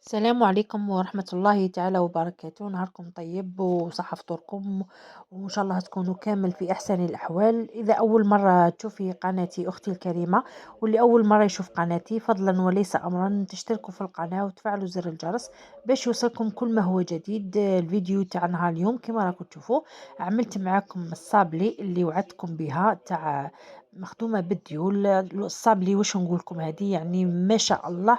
السلام عليكم ورحمة الله تعالى وبركاته. نهاركم طيب وصحة فطوركم، وإن شاء الله تكونوا كامل في أحسن الأحوال. إذا أول مرة تشوفي قناتي أختي الكريمة، واللي أول مرة يشوف قناتي، فضلا وليس أمرا تشتركوا في القناة وتفعلوا زر الجرس باش يوصلكم كل ما هو جديد. الفيديو تاع نهار اليوم كما راكم تشوفوا، عملت معاكم الصابلي اللي وعدتكم بها تاع مخدومة بالديول. الصابلي واش نقولكم، هذه يعني ما شاء الله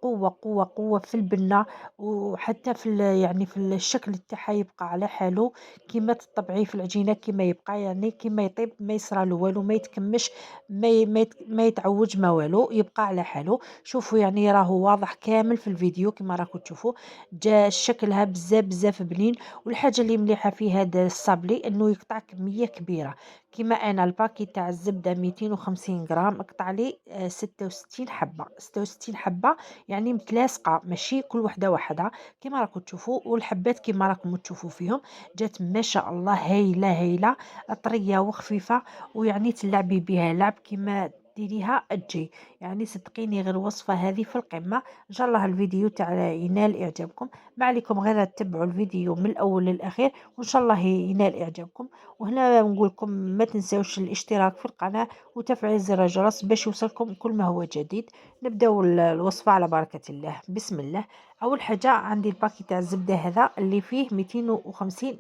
قوة قوة قوة في البنة، وحتى يعني في الشكل تاعها يبقى على حاله. كيما تطبعيه في العجينة كيما يبقى، يعني كيما يطيب ما يصرالو والو، ما يتكمش، ما يتعوج ما والو، يبقى على حاله. شوفوا يعني راهو واضح كامل في الفيديو كما راكم تشوفوا. جا شكلها بزاف بزاف بنين. والحاجة اللي مليحة في هذا الصابلي انه يقطع كمية كبيرة. كيما انا الباكي تاع الزبدة 250 غرام قطع لي 66 حبة، 66 حبة، يعني متلاصقة ماشي كل وحدة وحدها كما راكم تشوفوا. والحبات كما راكم تشوفوا فيهم جات ما شاء الله هايلة هايلة، طرية وخفيفة، ويعني تلعبي بها لعب كما ديريها تجي. يعني صدقيني غير الوصفة هذه في القمة. ان شاء الله الفيديو تاع ينال اعجابكم. ما عليكم غير تتبعوا الفيديو من الاول للاخير، وان شاء الله ينال اعجابكم. وهنا نقول لكم ما تنسوش الاشتراك في القناة وتفعيل زر الجرس باش يوصلكم كل ما هو جديد. نبداو الوصفة على بركة الله، بسم الله. أول حاجة عندي الباكي تاع الزبدة هذا اللي فيه 250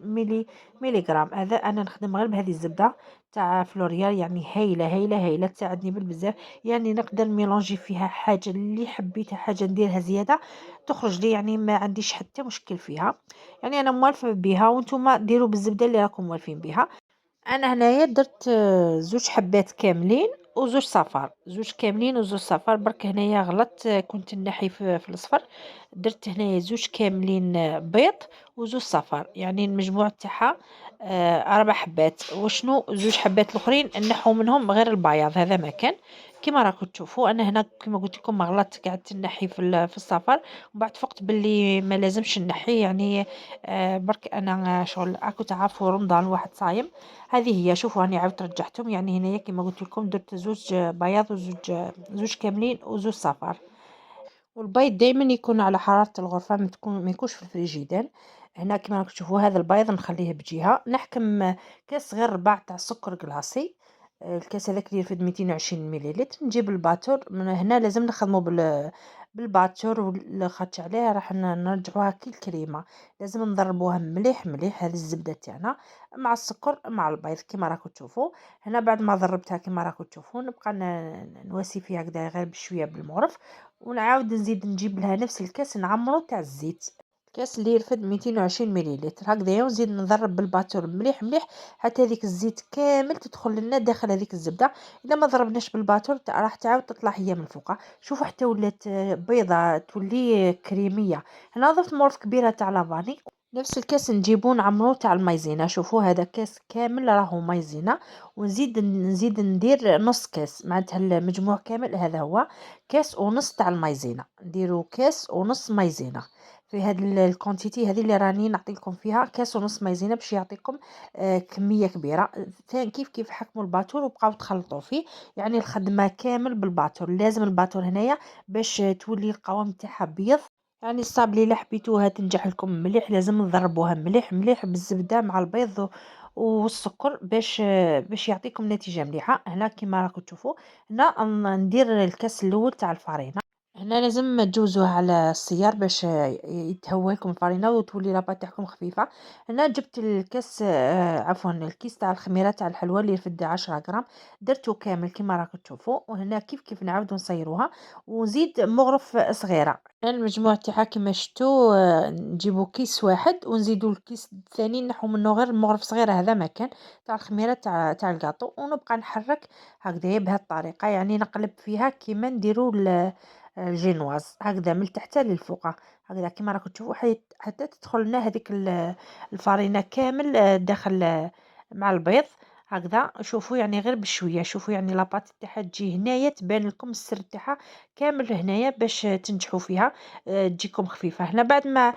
ميلي غرام. هذا أنا نخدم غير بهذه الزبدة تاع فلوريال، يعني هايلة هايلة هايلة، تساعدني بالبزاف. يعني نقدر ميلونجي فيها حاجة اللي حبيتها، حاجة نديرها زيادة تخرج لي، يعني ما عنديش حتى مشكل فيها. يعني أنا موالفة بها، وانتم ديروا بالزبدة اللي راكم موالفين بها. انا هنايا درت زوج حبات كاملين وزوج صفار، زوج كاملين وزوج صفار. برك هنايا غلطت، كنت نحي في الصفر. درت هنايا زوج كاملين بيض وزوج صفار، يعني المجموع تاعها 4 حبات. وشنو زوج حبات الاخرين نحو منهم غير البياض، هذا ما كان. كما راكم تشوفوا انا هنا كما قلت لكم ما غلطت، قعدت نحي في الصفر، ومن بعد فقت باللي ما لازمش نحي. يعني برك انا شغل راكم تعرفوا رمضان واحد صايم. هذه هي، شوفوا راني عاودت رجعتهم. يعني هنايا كما قلت لكم درت زوج بياض زوج كاملين وزوج صفار. والبيض دائما يكون على حرارة الغرفة، ما يكونش في الفريجيدان. هنا كما راكم تشوفوا هذا البيض نخليه بجهة. نحكم كاس غير ربع تاع سكر كلاصي. الكاس هذاك اللي يرفد 220 مليلتر. نجيب الباتور من هنا، لازم نخدمه بالباتور، خاطش عليه راح نرجعوها كي الكريمه. لازم نضربوها مليح مليح هذه الزبده تاعنا مع السكر مع البيض كما راكم تشوفوا. هنا بعد ما ضربتها كما راكم تشوفوا نبقى نواسي فيها كدا غير بشويه بالمعرف. ونعاود نزيد نجيب لها نفس الكاس نعمرو تاع الزيت. الكاس اللي يرفد 220 مليلتر هكذايا، ونزيد نضرب بالباتور مليح مليح حتى هذيك الزيت كامل تدخل لنا داخل هذيك الزبده. اذا ما ضربناش بالباتور راح تعاود تطلع هي من فوق. شوفوا حتى ولات بيضه تولي كريميه. هنا ضفت مورف كبيره تاع لافاني. نفس الكاس نجيبو نعمرو تاع المايزينا. شوفوا هذا كاس كامل راهو مايزينا، ونزيد ندير نص كاس، معناتها المجموع كامل هذا هو كاس ونص تاع المايزينا. نديرو كاس ونص مايزينا في هاد الكونتيتي هذه اللي راني نعطيكم فيها. كاس ونص مايزينا باش يعطيكم كميه كبيره. ثاني كيف حكموا الباتور وبقاو تخلطوا فيه. يعني الخدمه كامل بالباتور، لازم الباتور هنايا باش تولي القوام تاعها بيض. يعني الصابلي الا حبيتوها تنجح لكم مليح لازم نضربوها مليح مليح بالزبده مع البيض والسكر باش يعطيكم نتيجه مليحه. هنا كما راكم تشوفوا، هنا ندير الكاس الاول تاع الفرينه. هنا لازم تجوزوها على السيار باش يتهوى لكم الفرينه وتولي لاباط تاعكم خفيفه. هنا جبت الكاس عفوا الكيس تاع الخميره تاع الحلوى اللي يرفد 10 غرام، درته كامل كما راكم تشوفوا. وهنا كيف نعاودو نصيروها، ونزيد مغرف صغيره. المجموع تاعها كما شفتوا نجيبو كيس واحد ونزيدو الكيس الثاني نحو منه غير المغرف صغيره، هذا مكان تاع الخميره تاع الكاطو. ونبقى نحرك هكذايا بهذه الطريقه، يعني نقلب فيها كيما نديرو الجينواز هكذا من التحت للفوق. هكذا كما راكم تشوفوا حتى تدخل لنا هذيك الفرينه كامل داخل مع البيض. هكذا شوفوا يعني غير بشويه، شوفوا يعني لاباط تاعها تجي هنايا تبان لكم السر تاعها كامل هنايا باش تنجحوا فيها. تجيكم خفيفه. هنا بعد ما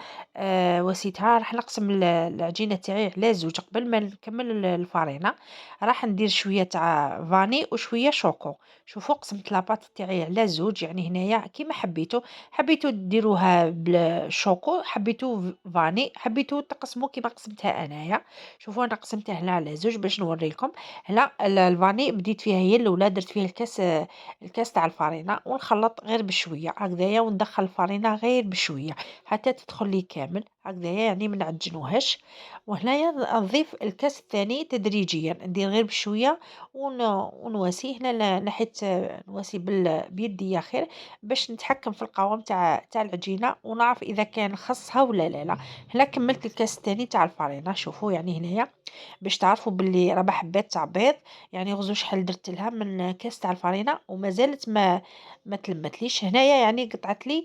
وسيتها راح نقسم العجينه تاعي على زوج قبل ما نكمل الفرينه. راح ندير شويه تاع فاني وشويه شوكو. شوفوا قسمت لاباط تاعي على زوج، يعني هنايا كيما حبيتوا. حبيتوا ديروها بالشوكو، حبيتوا فاني، حبيتوا تقسموا كيما قسمتها انايا. شوفوا انا قسمتها هنا على زوج باش نوريكم. هنا الفاني بديت فيها هي الاولى، درت فيها الكاس تاع الفرينه ونخلط غير بشويه هكذايا، وندخل الفرينه غير بشويه حتى تدخل لي كامل هكذايا، يعني ما نعجنوهاش. وهنايا نضيف الكاس الثاني تدريجيا، ندير غير بشويه ونواسي هنا نحيت نواسي بيدي خير باش نتحكم في القوام تاع العجينه ونعرف اذا كان خصها ولا لا. هنا كملت الكاس الثاني تاع الفرينه. شوفوا يعني هنايا باش تعرفوا باللي راه حبات تاع بيض، يعني غزو شحال درت لها من كاس تاع الفرينه ومازالت ما تلمتليش. هنايا يعني قطعت لي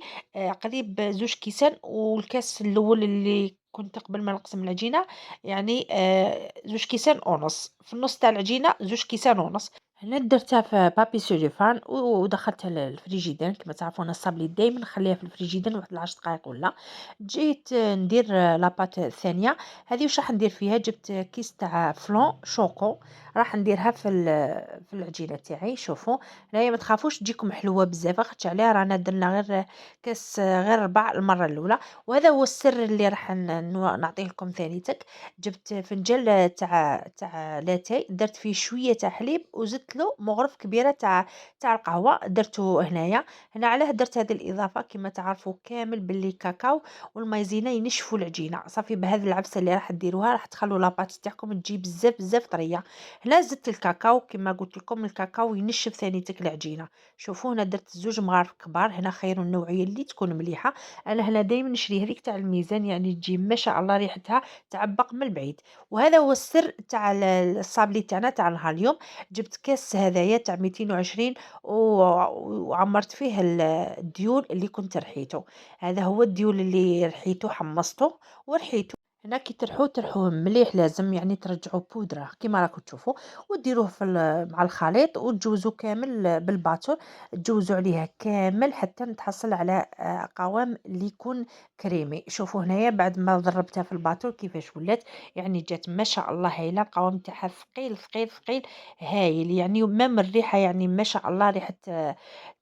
قريب زوج كيسان، والكاس الاول اللي كنت قبل ما نقسم العجينه يعني زوج كيسان ونص، في النص تاع العجينه زوج كيسان ونص. هنا درتها في بابي سوليفان ودخلتها للفريجيدان. كما تعرفون الصابلي دايما نخليها في الفريجيدان واحد 10 دقائق ولا. جيت ندير لاباط الثانيه. هذه واش راح ندير فيها؟ جبت كيس تاع فلون شوكو، راح نديرها في العجينه تاعي. شوفوا هنايا ما تخافوش تجيكم حلوه بزاف، خاطش عليها رانا درنا غير كاس غير ربع المره الاولى. وهذا هو السر اللي راح نعطيه لكم ثانيتك. جبت فنجان تاع لاتاي، درت فيه شويه تاع حليب وزدت له مغرف كبيره تاع القهوه درته هنايا. هنا علاه درت هذه الاضافه كما تعرفوا كامل باللي كاكاو والمايزينا ينشفوا العجينه. صافي بهذه العبسه اللي راح ديروها راح تخلوا لاباط تاعكم تجي بزاف بزاف طريه. هنا زدت الكاكاو كما قلت لكم، الكاكاو ينشف ثانيتك العجينه. شوفوا هنا درت زوج مغارف كبار، هنا خير النوعيه اللي تكون مليحه. انا هنا دائما نشري هذيك تاع الميزان، يعني تجي ما شاء الله ريحتها تعبق من البعيد. وهذا هو السر تاع الصابلي تاعنا تاع نهار اليوم. جبت كاس هذايا تاع 220 وعمرت فيه الديول اللي كنت رحيته. هذا هو الديول اللي رحيته حمصته ورحيته. هنا كي ترحوه مليح لازم يعني ترجعوا بودرة كيما راكم تشوفوا، وديروه مع الخليط وتجوزوا كامل بالباتور. تجوزوا عليها كامل حتى نتحصل على قوام اللي يكون كريمي. شوفوا هنايا بعد ما ضربتها في الباتور كيفاش ولات، يعني جات ما شاء الله هايله. القوام تاعها ثقيل ثقيل ثقيل هايل، يعني مام الريحه يعني ما شاء الله ريحه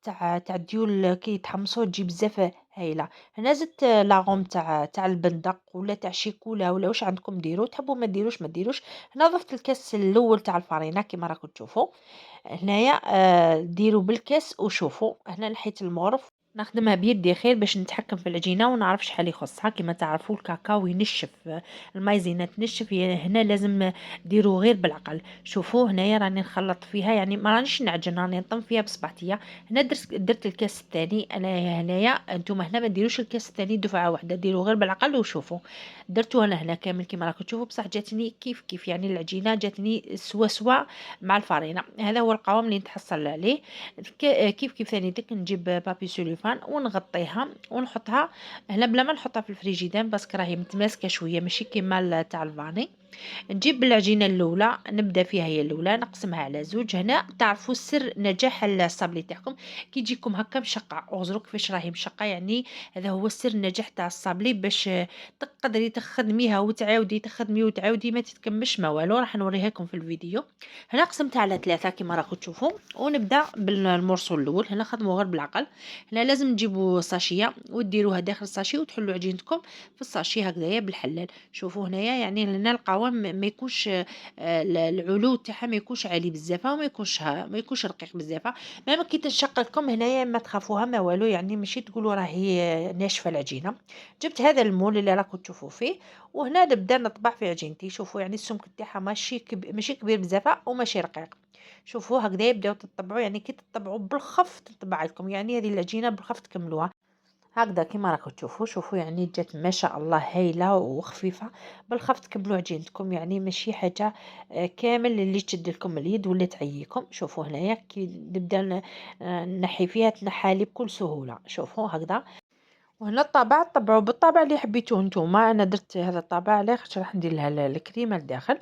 تاع الديول كي يتحمصوا تجي بزاف هايله. هنا زدت لاغوم تاع البندق ولا تاع شيكولا ولا واش عندكم ديروا، تحبوا ما ديروش ما ديروش. هنا ضفت الكاس الاول تاع الفرينه كما راكم تشوفوا. هنايا ديروا بالكاس وشوفوا هنا نحيت المغرف نخدمها بيدي خير باش نتحكم في العجينه ونعرف شحال يخصها. كما تعرفوا الكاكاو ينشف، المايزينا تنشف، هنا لازم ديروا غير بالعقل. شوفوا هنايا راني نخلط فيها، يعني ما رانيش نعجن، راني نطم فيها بصبعتيه. هنا درت الكاس الثاني. انا هنايا انتم هنا ما ديروش الكاس الثاني دفعه واحده، ديروا غير بالعقل وشوفوا. درتو انا هنا كامل كما راكم تشوفوا، بصح جاتني كيف كيف، يعني العجينه جاتني سوا سوا مع الفرينه. هذا هو القوام اللي نتحصل عليه. كيف كيف ثاني ديك نجيب بابي سوليفان ونغطيها ونحطها هنا بلا ما نحطها في الفريجيدان باسكو راهي متماسكه شويه ماشي كيما تاع الفاني. نجيب العجينه الاولى نبدا فيها هي الاولى نقسمها على زوج. هنا تعرفوا سر نجاح الصابلي تاعكم كي تجيكم هكا مشقه، اغزروا كيفاش راهي مشقه، يعني هذا هو سر النجاح تاع الصابلي باش تقدري تخدميها وتعاودي تخدمي وتعاودي ما تتكمش ما والو. راح نوريها لكم في الفيديو. هنا قسمتها على ثلاثه كما راكم تشوفوا ونبدا بالمرسول الاول. هنا خدموا غير بالعقل. هنا لازم تجيبوا ساشيه وديروها داخل الساشي وتحلوا عجينتكم في الساشي هكذايا بالحلال. شوفوا هنايا يعني هنا القوام ما يكونش العلو تاعها ما يكونش عالي بزاف وما يكونش رقيق بزاف. ما كي تنشق لكم هنايا ما تخافوها ما والو، يعني ماشي تقولوا راهي ناشفه العجينه. جبت هذا المول اللي راكم تشوفوا فيه وهنا نبدا نطبع في عجينتي. شوفوا يعني السمك تاعها ماشي كبير بزاف وماشي رقيق. شوفوا هكذا يبداو تطبعوا، يعني كي تطبعوا بالخف تطبع لكم، يعني هذه العجينه بالخف تكملوها هكذا كيما راكم تشوفوا. شوفوا يعني جات ما شاء الله هايله وخفيفه. بالخف تكملوا عجينتكم، يعني ماشي حاجه كامل اللي تشد لكم اليد ولا تعييكم. شوفوا هنايا كي نبدا نحي فيها تنحالي بكل سهوله. شوفوا هكذا. وهنا الطابع طبعوا بالطابع اللي حبيتوه نتوما. انا درت هذا الطابع عليه خاطر راح ندير لها الكريمه لداخل.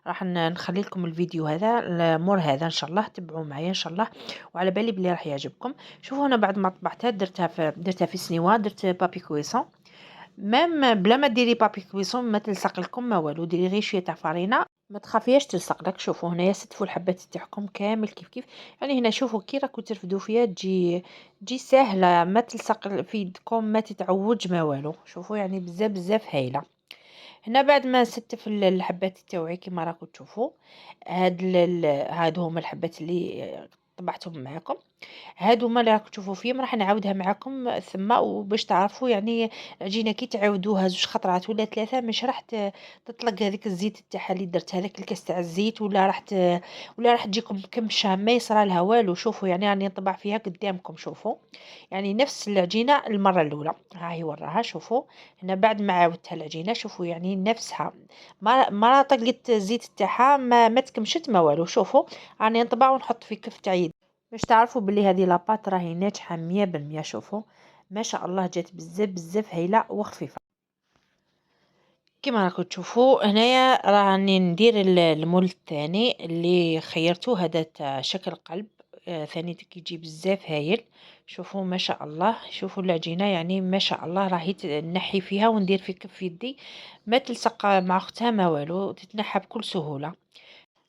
راح نخلي لكم الفيديو هذا مور هذا ان شاء الله، تبعوا معايا ان شاء الله، وعلى بالي بلي راح يعجبكم. شوفوا انا بعد ما طبعتها درتها في سنيوار، درت بابي كويسون. ميم بلا ما ديري بابي كويسون ما تلصق لكم ما والو، ديري غير شويه تاع فرينه ما تخافياش تلصق لك. شوفوا هنايا ستفوا الحبات تاعكم كامل كيف كيف. يعني هنا شوفوا كي راكو ترفدوا فيها تجي سهله، ما تلصق في يدكم، ما تتعوج ما والو. شوفوا يعني بزاف بزاف هايله. هنا بعد ما نستف الحبات تاوعي كيما راكم تشوفوا، هادو هما الحبات اللي طبعتهم معاكم. هادو هما اللي راكم تشوفوا فيهم، راح نعاودها معاكم ثم، وباش تعرفوا يعني العجينه كي تعاودوها زوج خطرات ولا ثلاثه مش راح تطلق هذيك الزيت تاعها اللي درت، هذاك الكاس تاع الزيت، ولا راح تجيكم مكمشه ما يصرى لها والو. شوفوا يعني راني نطبع فيها قدامكم، شوفوا يعني نفس العجينه المره الاولى. ها هي وراها، شوفوا هنا بعد ما عاودتها العجينه، شوفوا يعني نفسها، ما طلقت الزيت تاعها، ما تكمشت ما والو. شوفوا راني نطبع ونحط في كف تاع يدي باش تعرفوا بلي هذه لاباط راهي ناجحه 100%. شوفوا ما شاء الله جات بزاف بزاف هايله وخفيفه. كما راكم تشوفوا هنايا راني ندير المول الثاني اللي خيرته، هذا تاع شكل قلب. ثاني كيجي بزاف هايل. شوفوا ما شاء الله، شوفوا العجينه يعني ما شاء الله، راهي نحي فيها وندير في كف يدي ما تلصق مع اختها ما والو، تتنحى بكل سهوله.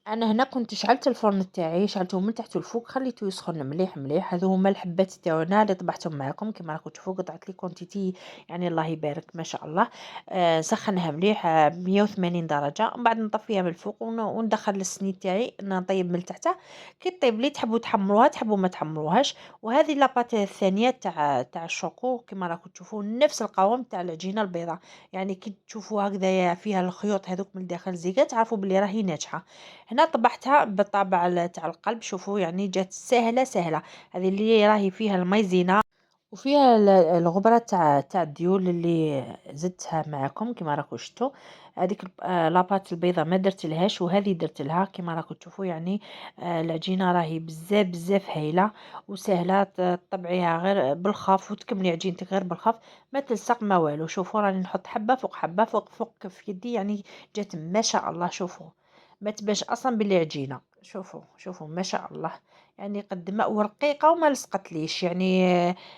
انا هنا كنت شعلت الفرن تاعي، شعلته من تحت والفوق، خليته يسخن مليح مليح. هذو هما الحبات تاعنا اللي طبعتهم معكم كما راكم تشوفوا، قطعت لي كونتيتي يعني الله يبارك ما شاء الله. سخنها مليح 180 درجه، ومن بعد نطفيها من الفوق وندخل السنيد تاعي نطيب من تحتها. كي طيب لي تحبوا تحمروها تحبوا ما تحمروهاش. وهذه لاباط الثانيه تاع الشوكو كما راكم تشوفوا نفس القوام تاع العجينه البيضاء. يعني كي تشوفوا هكذا فيها الخيوط هذوك من الداخل زيقه، تعرفوا بلي راهي ناجحه. هنا طبعتها بالطابع تاع القلب، شوفوا يعني جات سهله سهله. هذه اللي راهي فيها المايزينا وفيها الغبره تاع الديول اللي زدتها معكم كما راكم شفتوا. هذيك لاباط البيضه ما درت لهاش، وهذه درت لها كما راكم تشوفوا. يعني العجينه راهي بزاف بزاف هايله وسهله، تطبعيها غير بالخف وتكملي عجينتك غير بالخف ما تلصق ما والو. شوفوا راني نحط حبه فوق حبه فوق فوق في يدي، يعني جات ما شاء الله. شوفوا ما تبانش اصلا باللي عجينه. شوفوا شوفوا ما شاء الله، يعني قد ما ورقيقه وما لصقتليش يعني.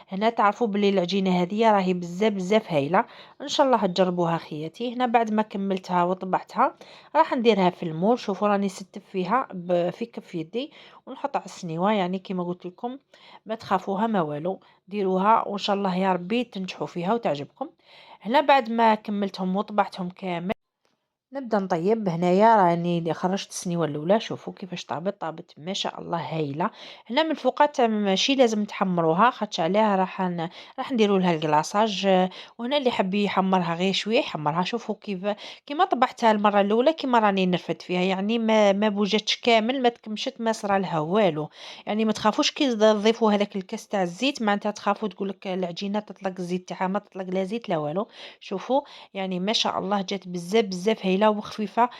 هنا تعرفوا باللي العجينه هذه راهي بزاف بزاف هايله. ان شاء الله تجربوها خياتي. هنا بعد ما كملتها وطبعتها راح نديرها في المول. شوفوا راني ستف فيها في كف يدي ونحط على السنيوه، يعني كما قلت لكم ما تخافوها ما والو، ديروها وان شاء الله يا ربي تنجحوا فيها وتعجبكم. هنا بعد ما كملتهم وطبعتهم كامل نبدا نطيب. هنايا راني خرجت السنيوه الاولى، شوفوا كيفاش طابت ما شاء الله هايله. هنا من الفوقات ماشي لازم تحمروها، خاطش عليها راح نديروا لها الكلاصاج. وهنا اللي حب يحمرها غير شويه يحمرها. شوفوا كيما طبعتها المره الاولى كيما راني نرفد فيها، يعني ما بوجتش كامل، ما تكمشت ما صرا لها والو. يعني ما تخافوش كي تضيفوا هذاك الكاس تاع الزيت معناتها تخافوا تقول لك العجينه تطلق الزيت تاعها، ما تطلق لا زيت لا والو. شوفوا يعني ما شاء الله جات بزاف بزاف هايله وخفيفه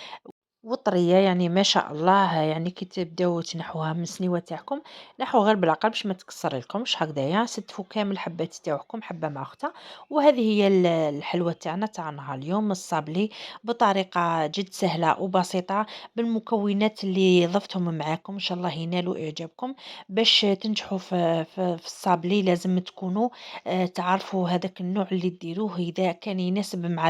وطرية، يعني ما شاء الله. يعني كي تبداو تنحوها من السنيوة تاعكم نحو غير بالعقل باش ما تكسر لكمش هكذايا. ستفوا كامل الحبات تاعكم حبة مع اختها. وهذه هي الحلوة تاعنا تاع نهار اليوم الصابلي، بطريقة جد سهلة وبسيطة بالمكونات اللي ضفتهم معاكم. ان شاء الله ينالوا اعجابكم. باش تنجحوا في الصابلي لازم تكونوا تعرفوا هذاك النوع اللي ديروه اذا كان يناسب مع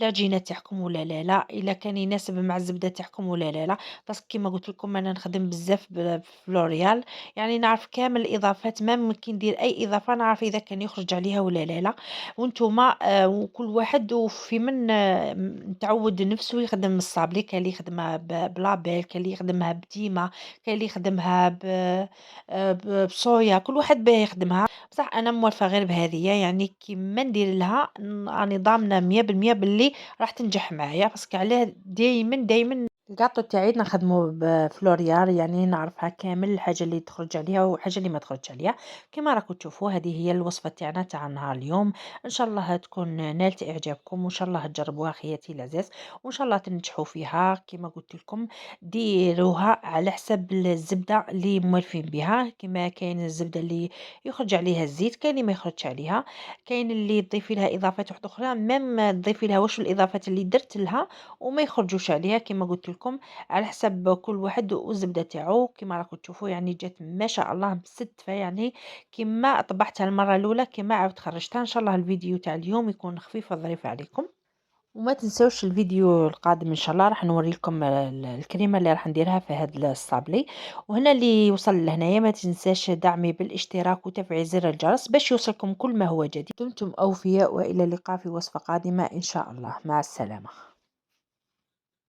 العجينه تاعكم ولا لا، الا كان يناسب مع الزبده تاعكم ولا لا. بس كيما قلت لكم انا نخدم بزاف بفلوريال، يعني نعرف كامل الاضافات، ما ممكن ندير اي اضافه نعرف اذا كان يخرج عليها ولا لا. وانتم وكل واحد وفي من متعود نفسه يخدم الصابلي. كان اللي يخدمها بلابيل، كان اللي يخدمها بديمه، كان اللي يخدمها بصويا، كل واحد باه يخدمها. بصح انا موالفه غير بهذه، يعني كيما ندير لها راني ضامنه 100% باللي راح تنجح معايا. باسكو علاه دايما دايما الجاتو تاعي نخدمو بفلوريار، يعني نعرفها كامل الحاجة اللي تخرج عليها والحاجة اللي ما تخرجش عليها. كما راكم تشوفوا هذه هي الوصفة تاعنا تاع نهار اليوم. ان شاء الله تكون نالت اعجابكم، وان شاء الله تجربوها خياتي العزاز، وان شاء الله تنجحوا فيها. كما قلت لكم ديروها على حسب الزبدة اللي موالفين بها. كما كاين الزبدة اللي يخرج عليها الزيت، كاين اللي ما يخرجش عليها، كاين اللي تضيفي لها اضافات واحده اخرى ميم تضيفي لها واش الاضافات اللي درت لها وما يخرجوش عليها. كما قلت لكم على حسب كل واحد والزبدة تاعو. كما راكم تشوفوا يعني جات ما شاء الله مستفة، يعني كما طبعتها المرة الأولى كما عاودت خرجتها. إن شاء الله الفيديو تاع اليوم يكون خفيف وظريف عليكم، وما تنسوش الفيديو القادم ان شاء الله راح نوري لكم الكريمه اللي راح نديرها في هذا الصابلي. وهنا اللي وصل لهنايا ما تنساش دعمي بالاشتراك وتفعيل زر الجرس باش يوصلكم كل ما هو جديد. دمتم اوفياء والى اللقاء في وصفه قادمه ان شاء الله. مع السلامه.